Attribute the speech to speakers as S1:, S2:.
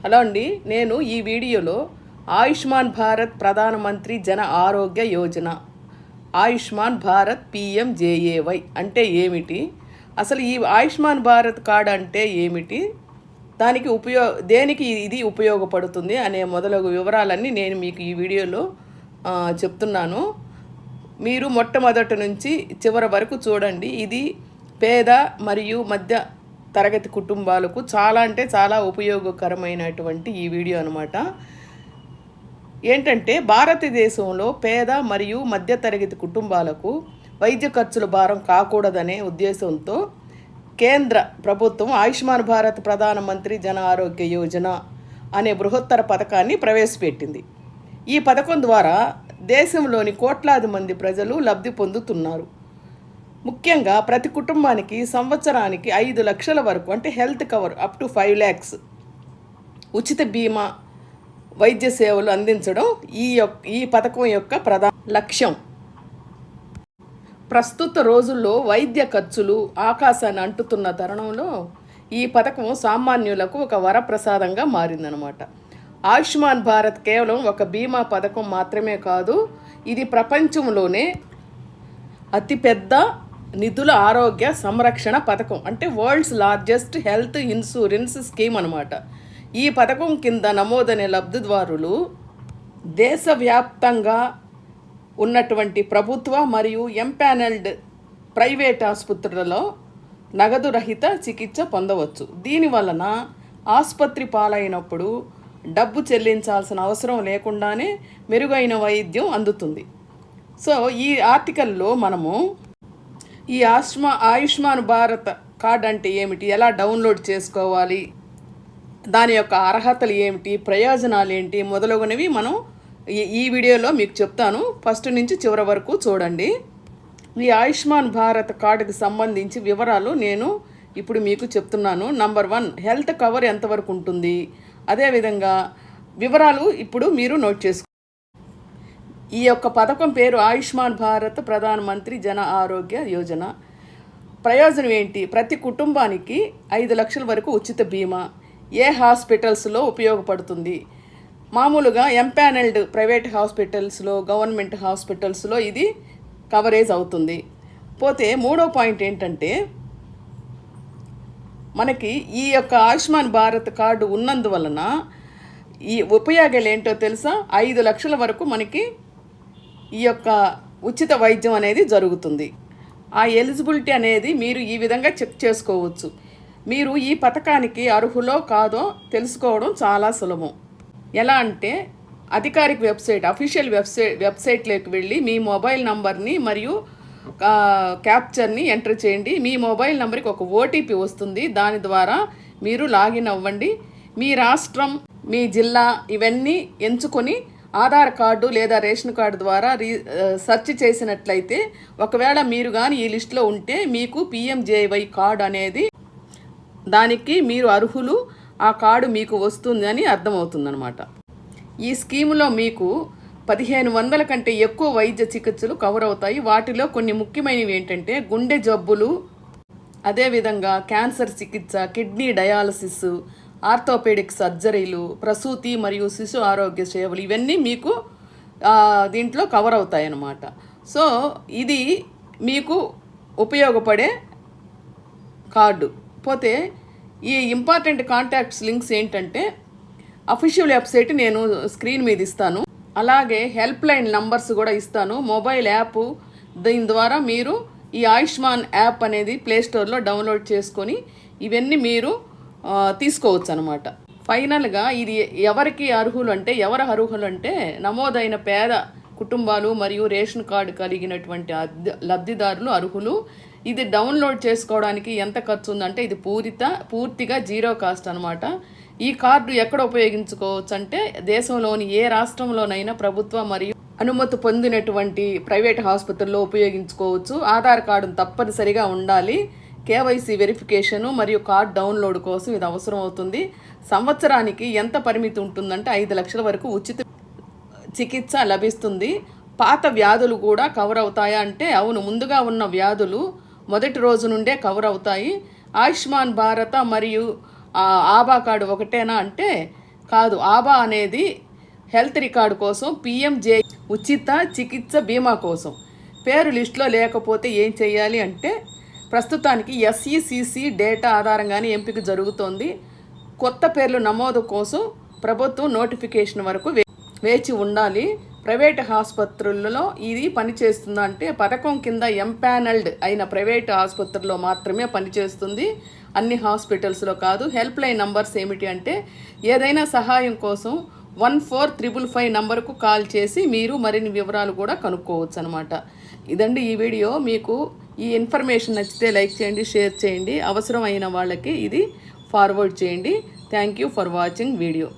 S1: Hello అండి, నేను ఈ వీడియోలో ఆయుష్మాన్ భారత్ ప్రధానమంత్రి జన ఆరోగ్య యోజన, ఆయుష్మాన్ భారత్ పిఎంజేఏవై అంటే ఏమిటి, అసలు ఈ ఆయుష్మాన్ భారత్ కార్డ్ అంటే ఏమిటి, దానికి దేనికి ఇది ఉపయోగపడుతుంది అనే మొదలగు వివరాలన్నీ నేను మీకు ఈ వీడియోలో చెప్తున్నాను. మీరు మొట్టమొదటి నుంచి చివరి వరకు చూడండి. ఇది పేద మరియు మధ్య తరగతి కుటుంబాలకు చాలా అంటే చాలా ఉపయోగకరమైనటువంటి ఈ వీడియో అనమాట. ఏంటంటే భారతదేశంలో పేద మరియు మధ్యతరగతి కుటుంబాలకు వైద్య ఖర్చుల భారం కాకూడదనే ఉద్దేశంతో కేంద్ర ప్రభుత్వం ఆయుష్మాన్ భారత్ ప్రధానమంత్రి జన ఆరోగ్య యోజన అనే బృహత్తర పథకాన్ని ప్రవేశపెట్టింది. ఈ పథకం ద్వారా దేశంలోని కోట్లాది మంది ప్రజలు లబ్ధి పొందుతున్నారు. ముఖ్యంగా ప్రతి కుటుంబానికి సంవత్సరానికి 5 లక్షల వరకు అంటే health cover up to 5 lakhs ఉచిత బీమా వైద్య సేవలు అందించడం ఈ పథకం యొక్క ప్రధాన లక్ష్యం. ప్రస్తుత రోజుల్లో వైద్య ఖర్చులు ఆకాశాన్ని అంటుతున్న తరుణంలో ఈ పథకం సామాన్యులకు ఒక వరప్రసాదంగా మారిందనమాట. ఆయుష్మాన్ భారత్ కేవలం ఒక బీమా పథకం మాత్రమే కాదు, ఇది ప్రపంచంలోనే అతిపెద్ద నిధుల ఆరోగ్య సంరక్షణ పథకం, అంటే world's largest health insurance scheme అనమాట. ఈ పథకం కింద నమోదైన లబ్ధిదారులు దేశవ్యాప్తంగా ఉన్నటువంటి ప్రభుత్వ మరియు ఎంపానల్డ్ ప్రైవేట్ ఆసుపత్రులలో నగదు రహిత చికిత్స పొందవచ్చు. దీనివలన ఆసుపత్రి పాలైనప్పుడు డబ్బు చెల్లించాల్సిన అవసరం లేకుండానే మెరుగైన వైద్యం అందుతుంది. సో ఈ ఆర్టికల్లో మనము ఈ ఆయుష్మాన్ భారత్ కార్డ్ అంటే ఏమిటి, ఎలా డౌన్లోడ్ చేసుకోవాలి, దాని యొక్క అర్హతలు ఏమిటి, ప్రయోజనాలు ఏంటి మొదలగునవి మనం ఈ వీడియోలో మీకు చెప్తాను. ఫస్ట్ నుంచి చివరి వరకు చూడండి. ఈ ఆయుష్మాన్ భారత్ కార్డుకి సంబంధించి వివరాలు నేను ఇప్పుడు మీకు చెప్తున్నాను. నంబర్ 1, హెల్త్ కవర్ ఎంతవరకు ఉంటుంది, అదేవిధంగా వివరాలు ఇప్పుడు మీరు నోట్ చేసుకోండి. ఈ యొక్క పథకం పేరు ఆయుష్మాన్ భారత్ ప్రధానమంత్రి జన ఆరోగ్య యోజన. ప్రయోజనం ఏంటి? ప్రతి కుటుంబానికి 5 లక్షల వరకు ఉచిత బీమా ఏ హాస్పిటల్స్లో ఉపయోగపడుతుంది. మామూలుగా ఎంపానల్డ్ ప్రైవేట్ హాస్పిటల్స్లో, గవర్నమెంట్ హాస్పిటల్స్లో ఇది కవరేజ్ అవుతుంది. పోతే మూడో పాయింట్ ఏంటంటే, మనకి ఈ యొక్క ఆయుష్మాన్ భారత్ కార్డు ఉన్నందువలన ఈ ఉపయోగాలు ఏంటో తెలుసా? 5 లక్షల వరకు మనకి ఈ యొక్క ఉచిత వైద్యం అనేది జరుగుతుంది. ఆ ఎలిజిబిలిటీ అనేది మీరు ఈ విధంగా చెక్ చేసుకోవచ్చు. మీరు ఈ పథకానికి అర్హులో కాదో తెలుసుకోవడం చాలా సులభం. ఎలా అంటే, అధికారిక వెబ్సైట్, అఫీషియల్ వెబ్సైట్లోకి వెళ్ళి మీ మొబైల్ నంబర్ని మరియు క్యాప్చర్ని ఎంటర్ చేయండి. మీ మొబైల్ నెంబర్కి ఒక ఓటీపీ వస్తుంది. దాని ద్వారా మీరు లాగిన్ అవ్వండి. మీ రాష్ట్రం, మీ జిల్లా ఇవన్నీ ఎంచుకొని ఆధార్ కార్డు లేదా రేషన్ కార్డు ద్వారా సెర్చ్ చేసినట్లయితే, ఒకవేళ మీరు కానీ ఈ లిస్టులో ఉంటే మీకు పిఎంజేవై కార్డు అనేది, దానికి మీరు అర్హులు, ఆ కార్డు మీకు వస్తుందని అర్థమవుతుందన్నమాట. ఈ స్కీములో మీకు 1500 కంటే ఎక్కువ వైద్య చికిత్సలు కవర్ అవుతాయి. వాటిలో కొన్ని ముఖ్యమైనవి ఏంటంటే గుండె జబ్బులు, అదేవిధంగా క్యాన్సర్ చికిత్స, కిడ్నీ డయాలసిస్, ఆర్థోపెడిక్ సర్జరీలు, ప్రసూతి మరియు శిశు ఆరోగ్య సేవలు, ఇవన్నీ మీకు దీంట్లో కవర్ అవుతాయి అన్నమాట. సో ఇది మీకు ఉపయోగపడే కార్డు. పోతే ఈ ఇంపార్టెంట్ కాంటాక్ట్స్ లింక్స్ ఏంటంటే, అఫీషియల్ వెబ్సైట్ నేను స్క్రీన్ మీద ఇస్తాను, అలాగే హెల్ప్ లైన్ నంబర్స్ కూడా ఇస్తాను, మొబైల్ యాప్. దీని ద్వారా మీరు ఈ ఆయుష్మాన్ యాప్ అనేది ప్లేస్టోర్లో డౌన్లోడ్ చేసుకొని ఇవన్నీ మీరు తీసుకోవచ్చు అనమాట. ఫైనల్గా ఇది ఎవరికి అర్హులు అంటే, నమోదైన పేద కుటుంబాలు మరియు రేషన్ కార్డు కలిగినటువంటి లబ్ధిదారులు అర్హులు. ఇది డౌన్లోడ్ చేసుకోవడానికి ఎంత ఖర్చు ఉందంటే, ఇది పూర్తిగా జీరో కాస్ట్ అనమాట. ఈ కార్డు ఎక్కడ ఉపయోగించుకోవచ్చు అంటే, దేశంలోని ఏ రాష్ట్రంలోనైనా ప్రభుత్వ మరియు అనుమతి పొందినటువంటి ప్రైవేట్ ఆసుపత్రుల్లో ఉపయోగించుకోవచ్చు. ఆధార్ కార్డు తప్పనిసరిగా ఉండాలి. కేవైసీ వెరిఫికేషను మరియు కార్డ్ డౌన్లోడ్ కోసం ఇది అవసరం అవుతుంది. సంవత్సరానికి ఎంత పరిమితి ఉంటుందంటే 5 లక్షల వరకు ఉచిత చికిత్స లభిస్తుంది. పాత వ్యాధులు కూడా కవర్ అవుతాయా అంటే, అవును, ముందుగా ఉన్న వ్యాధులు మొదటి రోజు నుండే కవర్ అవుతాయి. ఆయుష్మాన్ భారత మరియు ఆభా కార్డు ఒకటేనా అంటే, కాదు. ఆబా అనేది హెల్త్ రికార్డు కోసం, పిఎంజే ఉచిత చికిత్స బీమా కోసం. పేరు లిస్టులో లేకపోతే ఏం చేయాలి అంటే, ప్రస్తుతానికి ఎస్ఈసిసి డేటా ఆధారంగానే ఎంపిక జరుగుతోంది. కొత్త పేర్లు నమోదు కోసం ప్రభుత్వం నోటిఫికేషన్ వరకు వేచి ఉండాలి. ప్రైవేట్ ఆసుపత్రులలో ఇది పనిచేస్తుందంటే పథకం కింద ఎంపానల్డ్ అయిన ప్రైవేట్ ఆసుపత్రుల్లో మాత్రమే పనిచేస్తుంది, అన్ని హాస్పిటల్స్లో కాదు. హెల్ప్ లైన్ నంబర్స్ ఏమిటి అంటే, ఏదైనా సహాయం కోసం 14555 నంబర్కు కాల్ చేసి మీరు మరిన్ని వివరాలు కూడా కనుక్కోవచ్చు అనమాట. ఇదండి ఈ వీడియో. మీకు ఈ ఇన్ఫర్మేషన్ నచ్చితే లైక్ చేయండి, షేర్ చేయండి, అవసరం అయిన వాళ్ళకి ఇది ఫార్వర్డ్ చేయండి. Thank you for watching video.